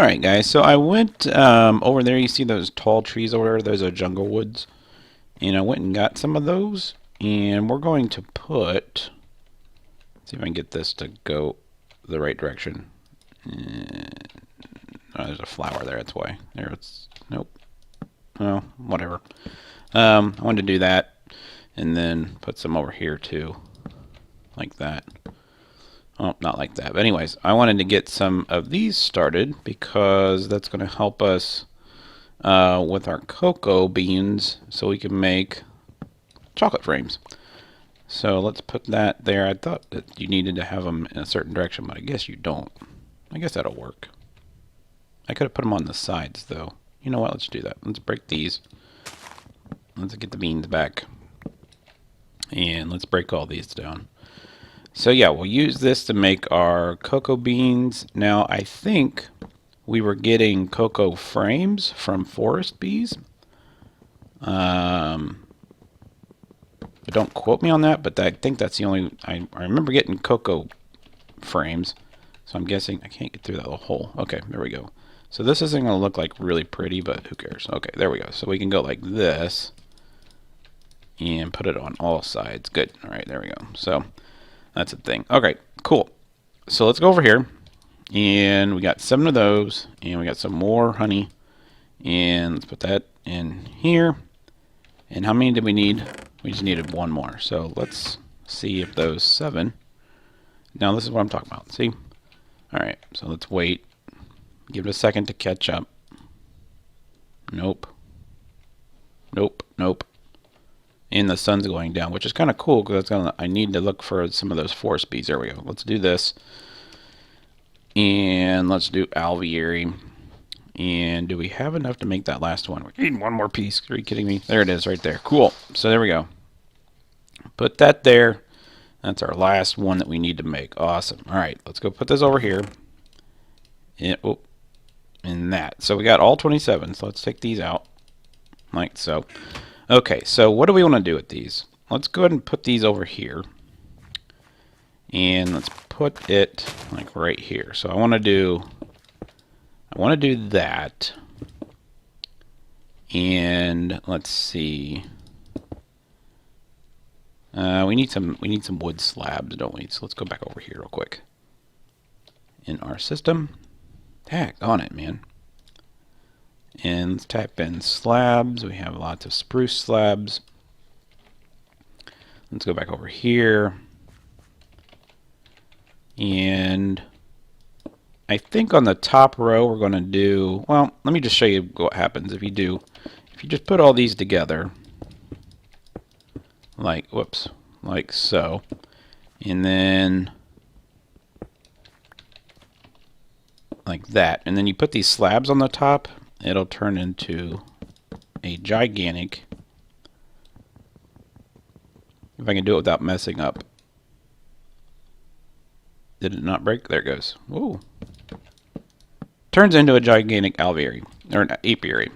Alright guys, so I went over there, you see those tall trees over there, those are jungle woods. And I went and got some of those, and we're going to put, let's see if I can get this to go the right direction. Oh, there's a flower there, that's why. There it's, nope. Oh, whatever. I wanted to do that, and then put some over here too, like that. Oh, not like that. But anyways, I wanted to get some of these started because that's going to help us with our cocoa beans so we can make chocolate frames. So let's put that there. I thought that you needed to have them in a certain direction, but I guess you don't. I guess that'll work. I could have put them on the sides though. You know what? Let's do that. Let's break these. Let's get the beans back. And let's break all these down. So yeah, we'll use this to make our cocoa beans. Now I think we were getting cocoa frames from forest bees. But don't quote me on that, but I think that's the only, I remember getting cocoa frames. So I'm guessing, I can't get through that little hole. Okay, there we go. So this isn't going to look like really pretty, but who cares? Okay, there we go. So we can go like this and put it on all sides. Good. All right, there we go. So that's a thing. Okay, cool. So let's go over here, and we got 7 of those, and we got some more honey, and let's put that in here. And how many did we need? We just needed 1 more. So let's see if those 7. Now this is what I'm talking about. See? All right. So let's wait. Give it a second to catch up. Nope. Nope. Nope. And the sun's going down, which is kind of cool because I need to look for some of those forest bees. There we go. Let's do this. And let's do alveary. And do we have enough to make that last one? We need 1 more piece. Are you kidding me? There it is right there. Cool. So there we go. Put that there. That's our last one that we need to make. Awesome. All right. Let's go put this over here. And that. So we got all 27. So let's take these out. Like so. Okay, so what do we want to do with these? Let's go ahead and put these over here. And let's put it like right here. So I want to do that. And let's see. We need some wood slabs, don't we? So let's go back over here real quick. In our system. Heck on it, man. And let's type in slabs. We have lots of spruce slabs. Let's go back over here. And I think on the top row we're going to do, well, let me just show you what happens if you just put all these together. Like, whoops, like so. And then like that. And then you put these slabs on the top. It'll turn into a gigantic, if I can do it without messing up. Did it not break? There it goes. Ooh. Turns into a gigantic alveary, or an apiary.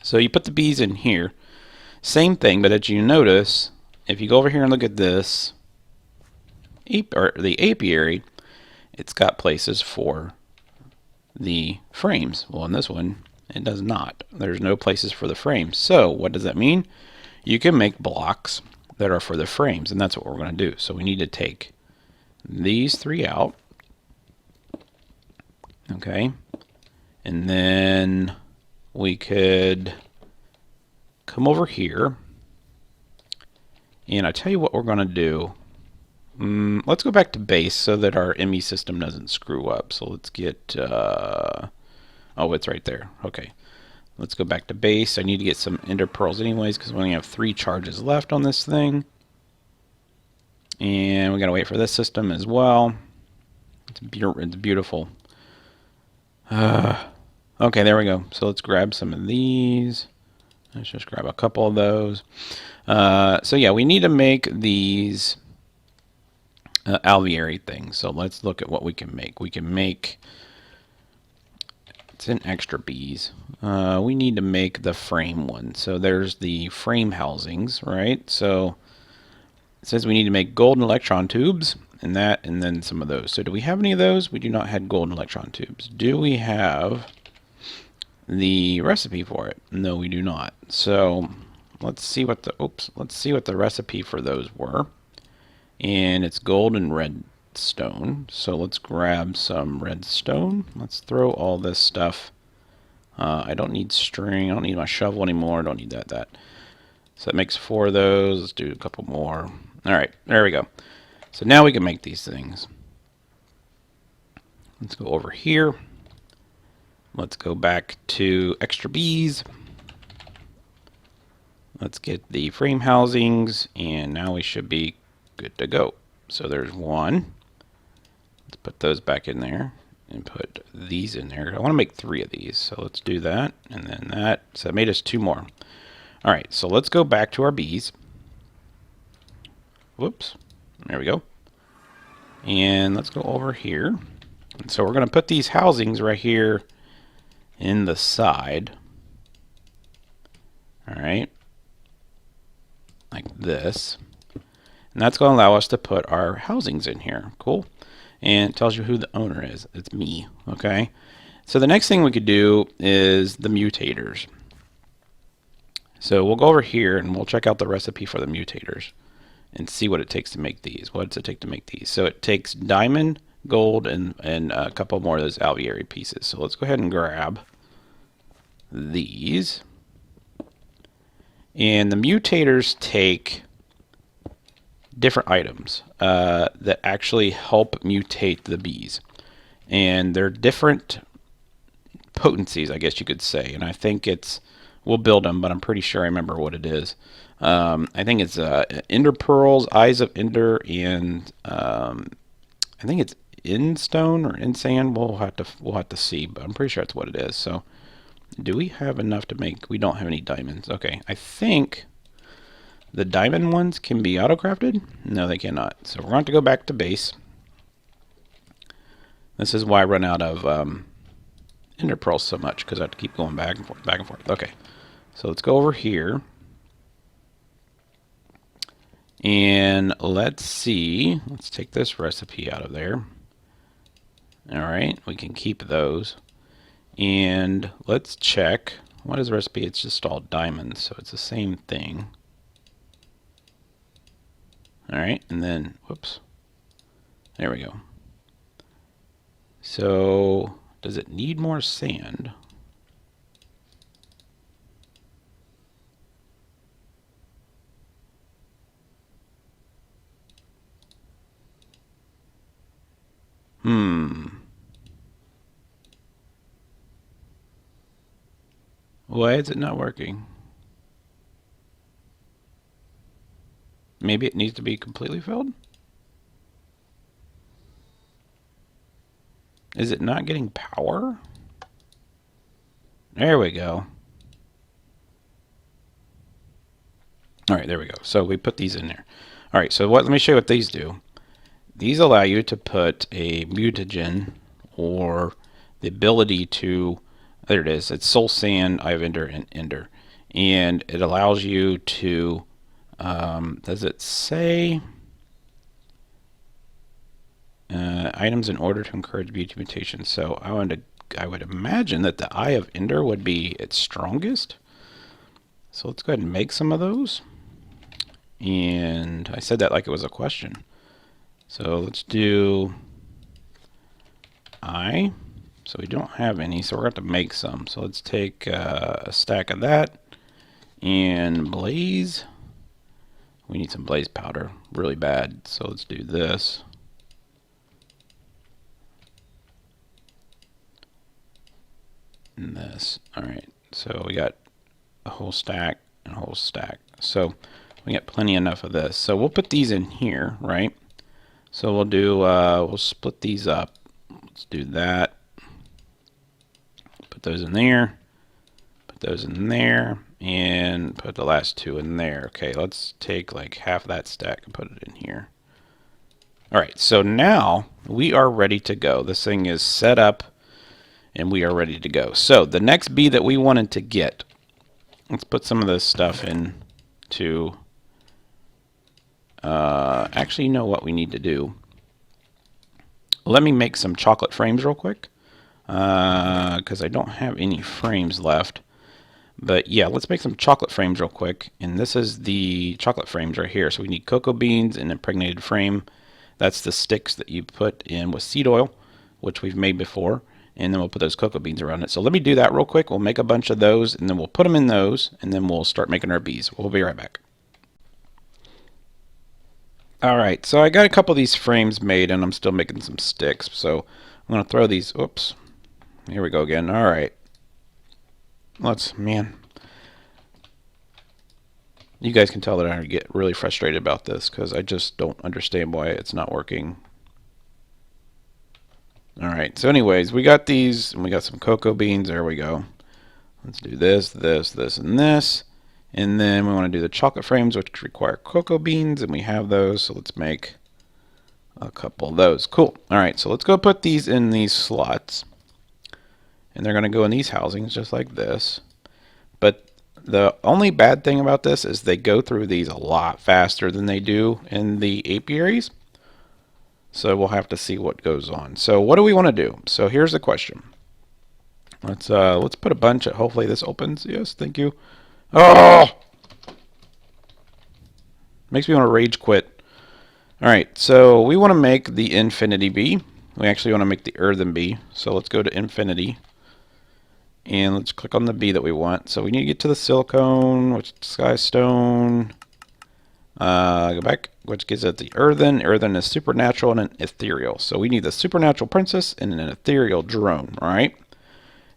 So you put the bees in here. Same thing, but as you notice, if you go over here and look at this, the apiary, it's got places for the frames. Well, in this one, it does not. There's no places for the frames. So what does that mean? You can make blocks that are for the frames, and that's what we're going to do. So we need to take these 3 out. Okay. And then we could come over here. And I tell you what we're going to do. Let's go back to base so that our ME system doesn't screw up. So let's get, oh, it's right there. Okay. Let's go back to base. I need to get some ender pearls anyways because we only have 3 charges left on this thing. And we got to wait for this system as well. It's beautiful. Okay, there we go. So let's grab some of these. Let's just grab a couple of those. So yeah, we need to make these alveary things. So let's look at what we can make. We can make, it's in extra bees. We need to make the frame one. So there's the frame housings, right? So it says we need to make golden electron tubes, and that, and then some of those. So do we have any of those? We do not have golden electron tubes. Do we have the recipe for it? No, we do not. So let's see what the recipe for those were. And it's gold and redstone. So let's grab some redstone. Let's throw all this stuff. I don't need string. I don't need my shovel anymore. I don't need that. So that makes 4 of those. Let's do a couple more. All right, there we go. So now we can make these things. Let's go over here. Let's go back to extra bees. Let's get the frame housings, and now we should be good to go. So there's 1. Let's put those back in there and put these in there. I want to make 3 of these, so let's do that, and then that. So that made us 2 more. All right, so let's go back to our bees. Whoops, there we go. And let's go over here. And so we're going to put these housings right here in the side. All right, like this. And that's going to allow us to put our housings in here. Cool. And it tells you who the owner is. It's me. Okay. So the next thing we could do is the mutators. So we'll go over here and we'll check out the recipe for the mutators and see what it takes to make these. What does it take to make these? So it takes diamond, gold, and a couple more of those alveoli pieces. So let's go ahead and grab these. And the mutators take different items that actually help mutate the bees. And they're different potencies, I guess you could say. And I think it's, we'll build them, but I'm pretty sure I remember what it is. I think it's Ender Pearls, Eyes of Ender, and I think it's Instone or Insand. We'll have to see, but I'm pretty sure that's what it is. So do we have enough to make? We don't have any diamonds. Okay, I think the diamond ones can be auto-crafted. No, they cannot. So we're going to go back to base. This is why I run out of Ender Pearls so much, because I have to keep going back and forth, back and forth. Okay, so let's go over here. And let's see. Let's take this recipe out of there. All right, we can keep those. And let's check. What is the recipe? It's just all diamonds, so it's the same thing. All right, and then, whoops. There we go. So, does it need more sand? Why is it not working? Maybe it needs to be completely filled? Is it not getting power? There we go. All right, there we go. So we put these in there. All right, so let me show you what these do. These allow you to put a mutagen or the ability to, there it is, it's Soul Sand, Eye of Ender, and Ender. And it allows you to, does it say items in order to encourage beauty mutation? So I would imagine that the Eye of Ender would be its strongest. So let's go ahead and make some of those. And I said that like it was a question. So let's do eye. So we don't have any, so we're going to have to make some. So let's take a stack of that and blaze. We need some blaze powder really bad. So let's do this. And this. All right. So we got a whole stack and a whole stack. So we got plenty enough of this. So we'll put these in here, right? So we'll do, we'll split these up. Let's do that. Put those in there. Put those in there. And put the last 2 in there. Okay, let's take like half that stack and put it in here. All right, so now we are ready to go. This thing is set up and we are ready to go. So the next bee that we wanted to get, let's put some of this stuff in to, actually, you know what we need to do let me make some chocolate frames real quick, because I don't have any frames left. But yeah, let's make some chocolate frames real quick. And this is the chocolate frames right here. So we need cocoa beans and impregnated frame. That's the sticks that you put in with seed oil, which we've made before. And then we'll put those cocoa beans around it. So let me do that real quick. We'll make a bunch of those, and then we'll put them in those, and then we'll start making our bees. We'll be right back. Alright, so I got a couple of these frames made, and I'm still making some sticks. So I'm going to throw these, oops, here we go again. Alright, man, you guys can tell that I get really frustrated about this, because I just don't understand why it's not working. Alright, so anyways, we got these, and we got some cocoa beans. There we go. Let's do this, this, this, and this. And then we want to do the chocolate frames, which require cocoa beans, and we have those, so let's make a couple of those. Cool. Alright, so let's go put these in these slots. And they're going to go in these housings just like this. But the only bad thing about this is they go through these a lot faster than they do in the apiaries. So we'll have to see what goes on. So what do we want to do? So here's the question. Let's put a bunch of, hopefully this opens. Yes, thank you. Oh! Makes me want to rage quit. Alright, so we want to make the infinity bee. We actually want to make the earthen bee. So let's go to infinity. And let's click on the bee that we want. So we need to get to the silicone, which is sky stone. Go back, which gives it the earthen. Earthen is supernatural and an ethereal. So we need the supernatural princess and an ethereal drone, alright?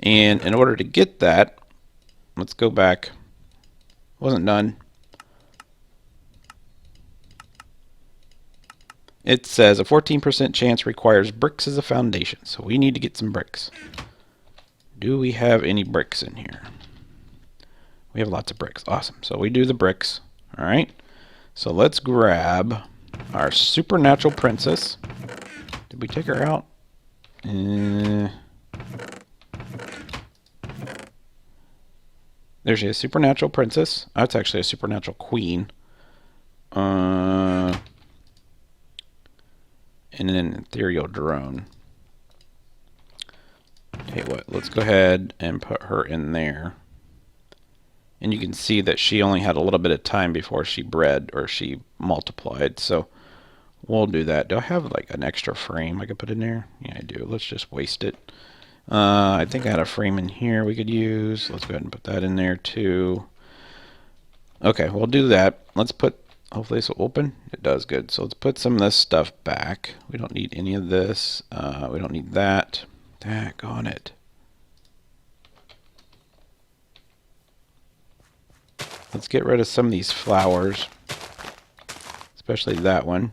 And in order to get that, let's go back. Wasn't done. It says a 14% chance requires bricks as a foundation. So we need to get some bricks. Do we have any bricks in here? We have lots of bricks. Awesome. So we do the bricks. Alright. So let's grab our supernatural princess. Did we take her out? There she is, supernatural princess. Oh, that's actually a supernatural queen. And an ethereal drone. Hey, what? Let's go ahead and put her in there. And you can see that she only had a little bit of time before she bred or she multiplied. So we'll do that. Do I have like an extra frame I could put in there? Yeah, I do. Let's just waste it. I think I had a frame in here we could use. Let's go ahead and put that in there too. Okay, we'll do that. Let's put, hopefully this will open. It does, good. So let's put some of this stuff back. We don't need any of this. We don't need that. Daggone it. Let's get rid of some of these flowers, especially that one.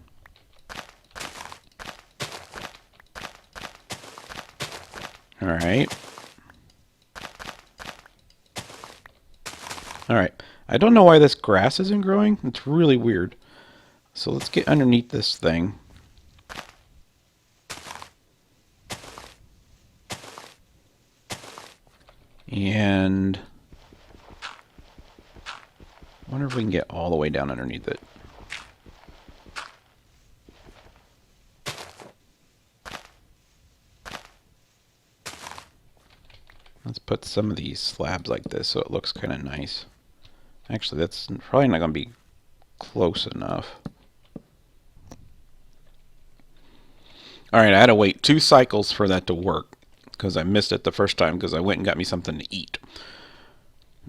Alright. Alright. I don't know why this grass isn't growing. It's really weird. So let's get underneath this thing. And I wonder if we can get all the way down underneath it. Let's put some of these slabs like this so it looks kind of nice. Actually, that's probably not going to be close enough. Alright, I had to wait 2 cycles for that to work because I missed it the first time because I went and got me something to eat.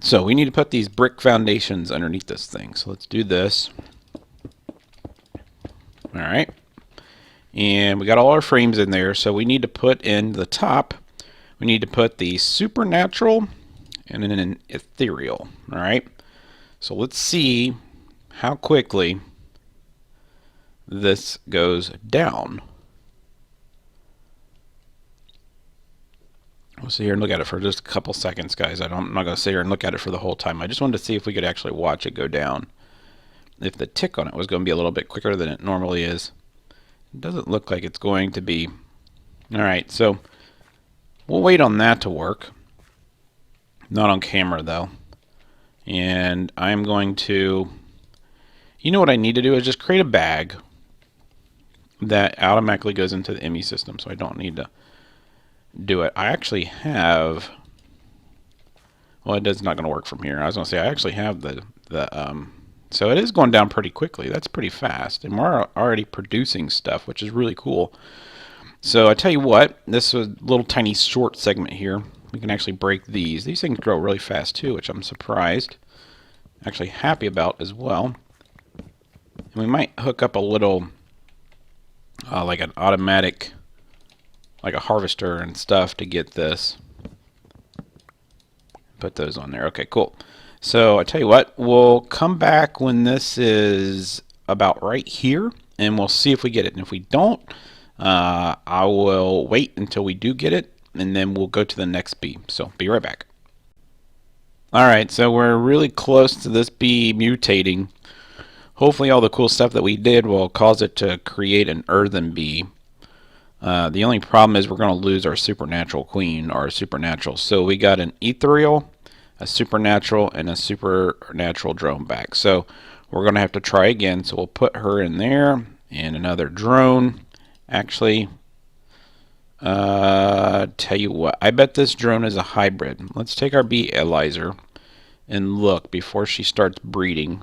So we need to put these brick foundations underneath this thing. So let's do this. Alright. And we got all our frames in there. So we need to put in the top, we need to put the supernatural and then an ethereal. Alright. So let's see how quickly this goes down. We'll sit here and look at it for just a couple seconds, guys. I'm not going to sit here and look at it for the whole time. I just wanted to see if we could actually watch it go down. If the tick on it was going to be a little bit quicker than it normally is. It doesn't look like it's going to be. Alright, so we'll wait on that to work. Not on camera, though. And I'm going to... You know what I need to do is just create a bag that automatically goes into the ME system, so I don't need to do it. I actually have, well, it's not going to work from here. I was going to say I actually have so it is going down pretty quickly. That's pretty fast, and we're already producing stuff, which is really cool. So I tell you what, this was a little tiny short segment here. We can actually break these. These things grow really fast too, which I'm surprised, actually happy about as well. And we might hook up a little, like an automatic, like a harvester and stuff to get this. Put those on there. Okay, cool. So I tell you what, we'll come back when this is about right here, and we'll see if we get it. And if we don't, I will wait until we do get it, and then we'll go to the next bee. So be right back. Alright, so we're really close to this bee mutating. Hopefully all the cool stuff that we did will cause it to create an earthen bee. The only problem is we're going to lose our supernatural queen, or supernatural. So we got an ethereal, a supernatural, and a supernatural drone back. So we're going to have to try again. So we'll put her in there, and another drone. Actually, tell you what, I bet this drone is a hybrid. Let's take our bee Elizer and look before she starts breeding.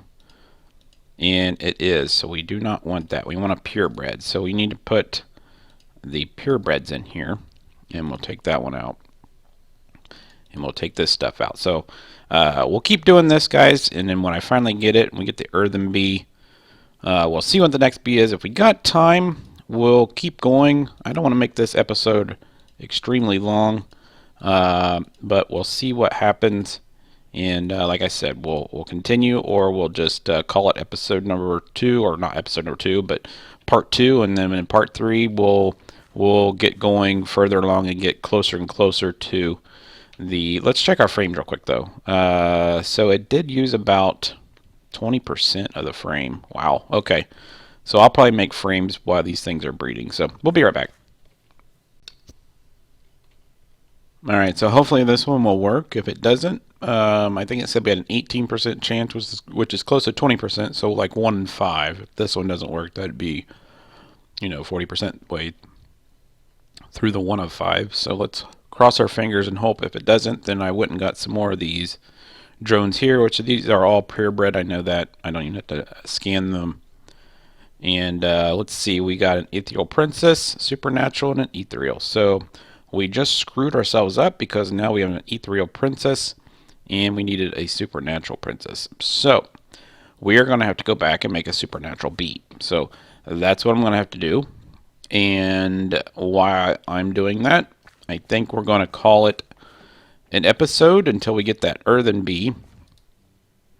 And it is, so we do not want that. We want a purebred. So we need to put the purebreds in here, and we'll take that one out, and we'll take this stuff out. So we'll keep doing this, guys, and then when I finally get it and we get the earthen bee, we'll see what the next bee is. If we got time, we'll keep going. I don't want to make this episode extremely long, but we'll see what happens. And like I said, we'll continue, or we'll just call it episode number 2, or not episode number 2, but part 2, and then in part 3 we'll get going further along and get closer and closer to the. Let's check our frames real quick though. So it did use about 20% of the frame. Wow. Okay. So I'll probably make frames while these things are breeding. So we'll be right back. Alright, so hopefully this one will work. If it doesn't, I think it said we had an 18% chance, which is close to 20%, so like 1 in 5. If this one doesn't work, that'd be, 40% way through the 1 of 5. So let's cross our fingers and hope. If it doesn't, then I went and got some more of these drones here, which these are all purebred. I know that. I don't even have to scan them. And let's see, we got an ethereal princess, supernatural, and an ethereal. So we just screwed ourselves up because now we have an ethereal princess and we needed a supernatural princess. So we are going to have to go back and make a supernatural bee. So that's what I'm going to have to do. And while I'm doing that, I think we're going to call it an episode until we get that earthen bee.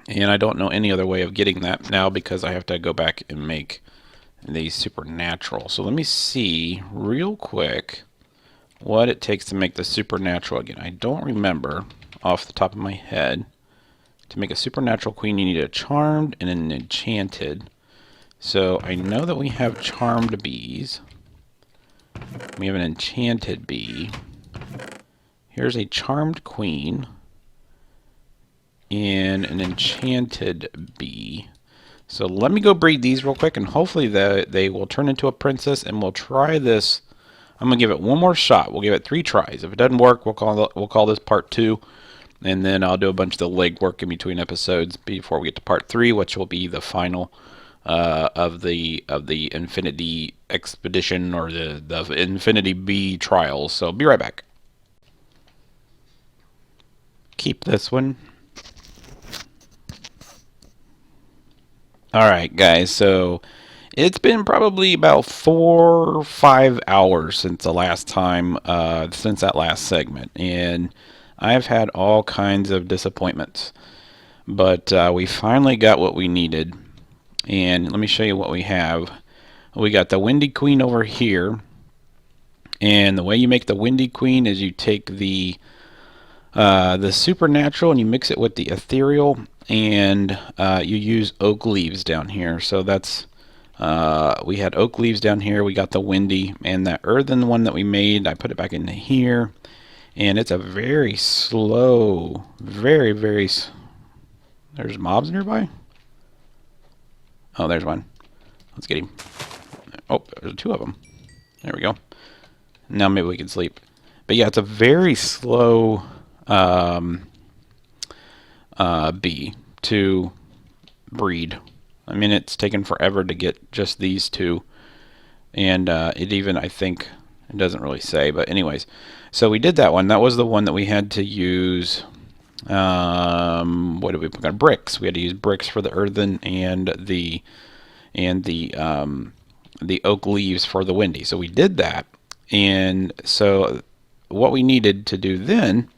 And I don't know any other way of getting that now because I have to go back and make the supernatural. So let me see real quick what it takes to make the supernatural again. I don't remember off the top of my head. To make a supernatural queen, you need a charmed and an enchanted. So I know that we have charmed bees. We have an enchanted bee. Here's a charmed queen and an enchanted bee. So let me go breed these real quick, and hopefully they will turn into a princess, and we'll try this. I'm going to give it one more shot. We'll give it 3 tries. If it doesn't work, we'll call this part 2, and then I'll do a bunch of the legwork in between episodes before we get to part 3, which will be the final of the Infinity Expedition, or the Infinity Bee Trials. So be right back. Keep this one. Alright guys, so it's been probably about 4 or 5 hours since the last time, since that last segment, and I've had all kinds of disappointments, but we finally got what we needed. And let me show you what we have. We got the Windy Queen over here, and the way you make the Windy Queen is you take the supernatural and you mix it with the ethereal, and you use oak leaves down here. So that's we had oak leaves down here. We got the windy, and that earthen one that we made, I put it back into here, and it's a very slow, very there's mobs nearby. Oh, there's one. Let's get him. Oh, there's 2 of them. There we go. Now maybe we can sleep. But yeah, it's a very slow bee to breed. I mean, it's taken forever to get just these 2. And it even, I think, it doesn't really say. But anyways, so we did that one. That was the one that we had to use. What did we put on? Bricks. We had to use bricks for the earthen and the oak leaves for the windy. So we did that. And so what we needed to do then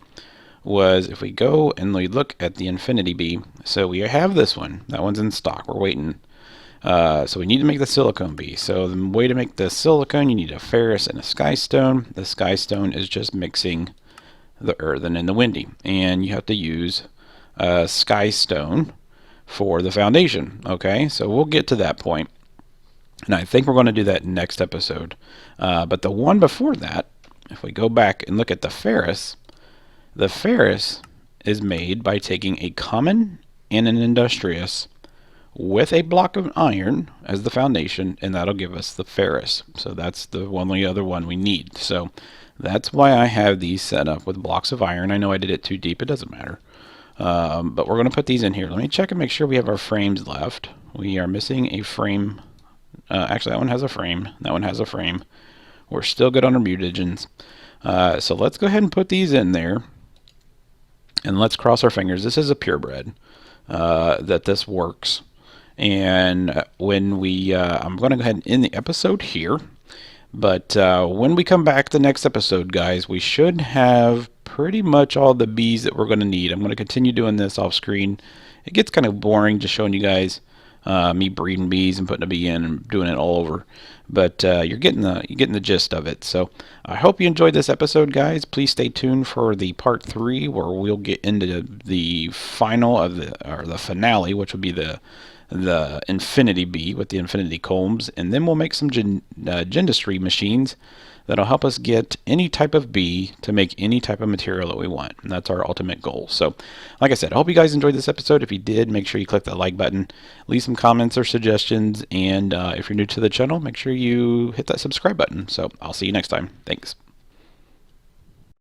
was, if we go and we look at the infinity bee, so we have this one. That one's in stock. We're waiting. So we need to make the silicone bee. So the way to make the silicone, you need a ferrous and a skystone. The skystone is just mixing the earthen and the windy. And you have to use skystone for the foundation. Okay, so we'll get to that point. And I think we're going to do that next episode. But the one before that, if we go back and look at the ferrous is made by taking a common and an industrious with a block of iron as the foundation, and that'll give us the ferrous. So that's the only other one we need. So that's why I have these set up with blocks of iron. I know I did it too deep. It doesn't matter. But we're going to put these in here. Let me check and make sure we have our frames left. We are missing a frame. Actually, that one has a frame. That one has a frame. We're still good on our mutagens. So let's go ahead and put these in there. And let's cross our fingers. This is a purebred that this works. And when we, I'm going to go ahead and end the episode here. But when we come back the next episode, guys, we should have pretty much all the bees that we're going to need. I'm going to continue doing this off screen. It gets kind of boring just showing you guys me breeding bees and putting a bee in and doing it all over. But you're getting the gist of it. So I hope you enjoyed this episode, guys. Please stay tuned for the part 3, where we'll get into the final of the finale, which will be the infinity bee with the infinity combs, and then we'll make some gendistry machines that'll help us get any type of bee to make any type of material that we want. And that's our ultimate goal. So, like I said, I hope you guys enjoyed this episode. If you did, make sure you click that like button, leave some comments or suggestions, and if you're new to the channel, make sure you hit that subscribe button. So I'll see you next time. Thanks.